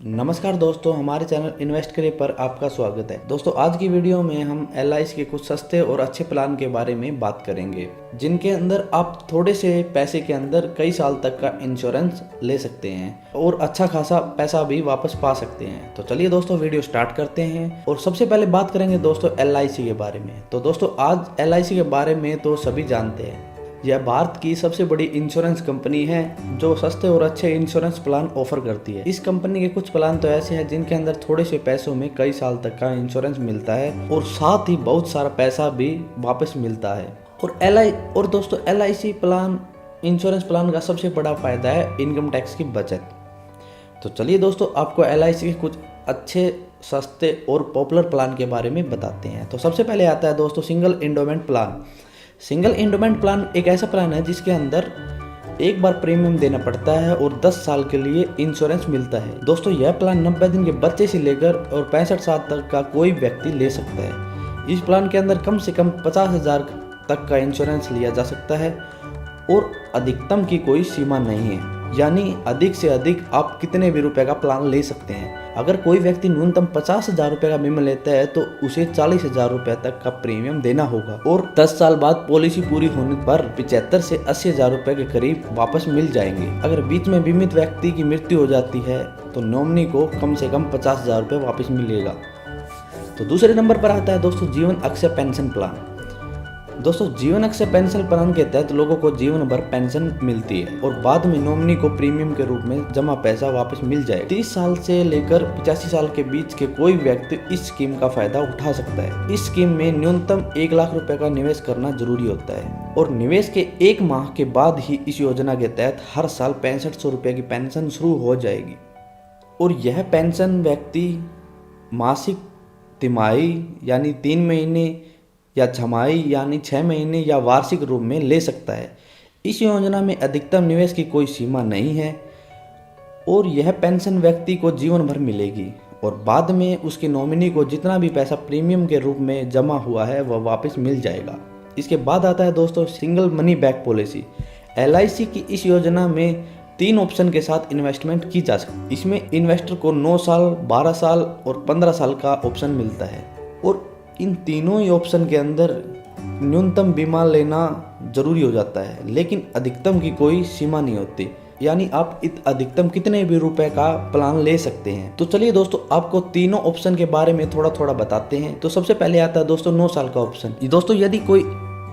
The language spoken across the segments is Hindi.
नमस्कार दोस्तों, हमारे चैनल इन्वेस्ट करिए पर आपका स्वागत है। दोस्तों, आज की वीडियो में हम LIC के कुछ सस्ते और अच्छे प्लान के बारे में बात करेंगे, जिनके अंदर आप थोड़े से पैसे के अंदर कई साल तक का इंश्योरेंस ले सकते हैं और अच्छा खासा पैसा भी वापस पा सकते हैं। तो चलिए दोस्तों, वीडियो स्टार्ट करते हैं और सबसे पहले बात करेंगे दोस्तों LIC के बारे में। तो दोस्तों, आज LIC के बारे में तो सभी जानते हैं। यह भारत की सबसे बड़ी इंश्योरेंस कंपनी है जो सस्ते और अच्छे इंश्योरेंस प्लान ऑफर करती है। इस कंपनी के कुछ प्लान तो ऐसे हैं जिनके अंदर थोड़े से पैसों में कई साल तक का इंश्योरेंस मिलता है और साथ ही बहुत सारा पैसा भी वापस मिलता है। और दोस्तों, LIC प्लान इंश्योरेंस प्लान का सबसे बड़ा फायदा है इनकम टैक्स की बचत। तो चलिए दोस्तों, आपको LIC के कुछ अच्छे, सस्ते और पॉपुलर प्लान के बारे में बताते हैं। तो सबसे पहले आता है दोस्तों single endowment plan. Single endowment plan एक ऐसा प्लान है जिसके अंदर एक बार प्रीमियम देना पड़ता है और 10 साल के लिए इंश्योरेंस मिलता है। दोस्तों, यह प्लान 90 दिन के बच्चे से लेकर और 65 साल तक का कोई व्यक्ति ले सकता है। इस प्लान के अंदर कम से कम 50,000 तक का इंश्योरेंस लिया जा सकता है और अधिकतम की कोई सीमा नहीं है, यानी अधिक से अधिक आप कितने भी रुपए का प्लान ले सकते हैं। अगर कोई व्यक्ति न्यूनतम 50,000 रुपए का बीमा लेता है तो उसे 40,000 रुपए तक का प्रीमियम देना होगा और 10 साल बाद पॉलिसी पूरी होने पर 75 से 80,000 रुपए के करीब वापस मिल जाएंगे। अगर बीच में बीमित व्यक्ति की मृत्यु हो जाती है तो नॉमिनी को कम से कम 50,000 रुपए वापस मिलेगा। तो दूसरे नंबर पर आता है दोस्तों जीवन अक्षय पेंशन प्लान। दोस्तों, जीवन अक्षय पेंशन प्लान के तहत लोगों को जीवन भर पेंशन मिलती है और बाद में नॉमिनी को प्रीमियम के रूप में जमा पैसा वापस मिल जाए। 30 साल से लेकर 85 साल के बीच के कोई व्यक्ति इस स्कीम का फायदा उठा सकता है। इस स्कीम में न्यूनतम 1 लाख रुपए का निवेश करना जरूरी होता है और निवेश के 1 माह के बाद ही इस योजना के तहत हर साल 6500 रुपए की पेंशन शुरू हो जाएगी और यह पेंशन व्यक्ति मासिक, तिमाही यानी 3 महीने या छमाही यानी 6 महीने या वार्षिक रूप में ले सकता है। इस योजना में अधिकतम निवेश की कोई सीमा नहीं है और यह पेंशन व्यक्ति को जीवन भर मिलेगी और बाद में उसके नॉमिनी को जितना भी पैसा प्रीमियम के रूप में जमा हुआ है वह वापस मिल जाएगा। इसके बाद आता है दोस्तों single money back policy. LIC की इस योजना में 3 ऑप्शन के साथ इन्वेस्टमेंट की जा सकती है। इसमें इन्वेस्टर को 9 साल, 12 साल और 15 साल का ऑप्शन मिलता है और इन तीनों ही ऑप्शन के अंदर न्यूनतम बीमा लेना जरूरी हो जाता है, लेकिन अधिकतम की कोई सीमा नहीं होती, यानी आप अधिकतम कितने भी रुपए का प्लान ले सकते हैं। तो चलिए दोस्तों, आपको तीनों ऑप्शन के बारे में थोड़ा थोड़ा बताते हैं। तो सबसे पहले आता है दोस्तों 9 साल का ऑप्शन। दोस्तों, यदि कोई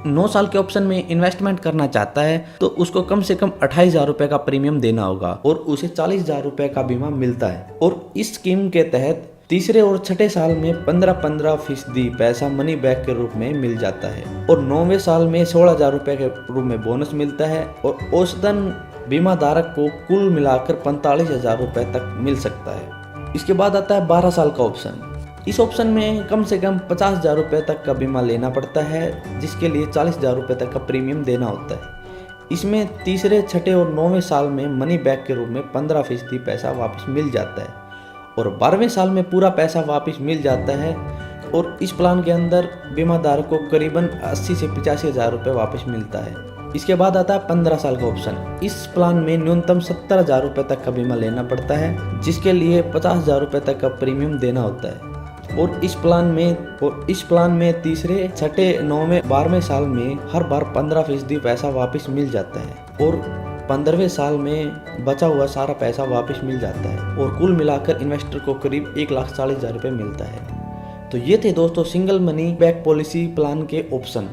9 साल के ऑप्शन में इन्वेस्टमेंट करना चाहता है तो उसको कम से कम 28,000 रुपए का प्रीमियम देना होगा और उसे 40,000 रुपए का बीमा मिलता है और इस स्कीम के तहत तीसरे और छठे साल में 15% पैसा मनी बैक के रूप में मिल जाता है और 9वें साल में 16,000 रुपए के रूप में बोनस मिलता है और औसतन बीमा धारक को कुल मिलाकर 45,000 रुपए तक मिल सकता है। इसके बाद आता है 12 साल का ऑप्शन। इस ऑप्शन में कम से कम 50,000 रुपए तक का बीमा लेना पड़ता है, जिसके लिए 40,000 रुपए तक का प्रीमियम देना होता है। इसमें तीसरे, छठे और 9वें साल में मनी बैक के रूप में 15% पैसा वापस मिल जाता है और 12वें साल में पूरा पैसा वापस मिल जाता है और इस प्लान के अंदर बीमा धारक को करीबन 80 से 85,000 रुपये वापस मिलता है। इसके बाद आता है 15 साल का ऑप्शन। इस प्लान में न्यूनतम 70,000 रुपये तक का बीमा लेना पड़ता है, जिसके लिए 50,000 रुपये तक का प्रीमियम देना होता है और इस प्लान में तीसरे, छठे, 9वें, 12वें साल में हर बार 15% पैसा वापस मिल जाता है और 15वें साल में बचा हुआ सारा पैसा वापस मिल जाता है और कुल मिलाकर इन्वेस्टर को करीब 1,40,000 रुपये मिलता है। तो ये थे दोस्तों single money back policy plan के ऑप्शन।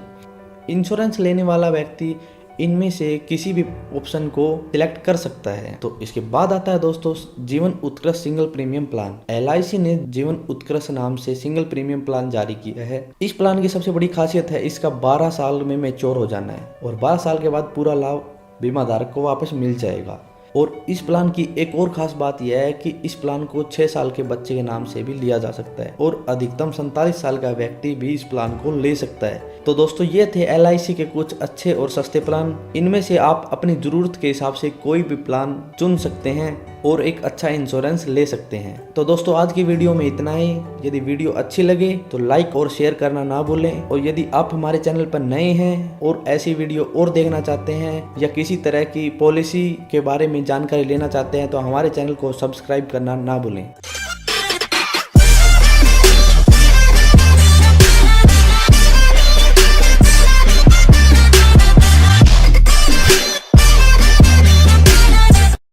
इंश्योरेंस लेने वाला व्यक्ति इनमें से किसी भी ऑप्शन को सिलेक्ट कर सकता है। तो इसके बाद आता है दोस्तों जीवन उत्कृष्ट सिंगल प्रीमियम प्लान। LIC ने जीवन उत्कृष्ट नाम से सिंगल प्रीमियम प्लान जारी किया है। इस प्लान की सबसे बड़ी खासियत है इसका 12 साल में मैच्योर हो जाना है और 12 साल के बाद पूरा लाभ बीमा धारक को वापस मिल जाएगा। और इस प्लान की एक और खास बात यह है कि इस प्लान को 6 साल के बच्चे के नाम से भी लिया जा सकता है और अधिकतम 47 साल का व्यक्ति भी इस प्लान को ले सकता है। तो दोस्तों, ये थे LIC के कुछ अच्छे और सस्ते प्लान। इनमें से आप अपनी जरूरत के हिसाब से कोई भी प्लान चुन सकते हैं और एक अच्छा इंश्योरेंस ले सकते हैं। तो दोस्तों, आज की वीडियो में इतना ही। यदि वीडियो अच्छी लगे तो लाइक और शेयर करना ना भूलें और यदि आप हमारे चैनल पर नए हैं और ऐसी वीडियो और देखना चाहते हैं या किसी तरह की पॉलिसी के बारे में जानकारी लेना चाहते हैं तो हमारे चैनल को सब्सक्राइब करना ना भूलें।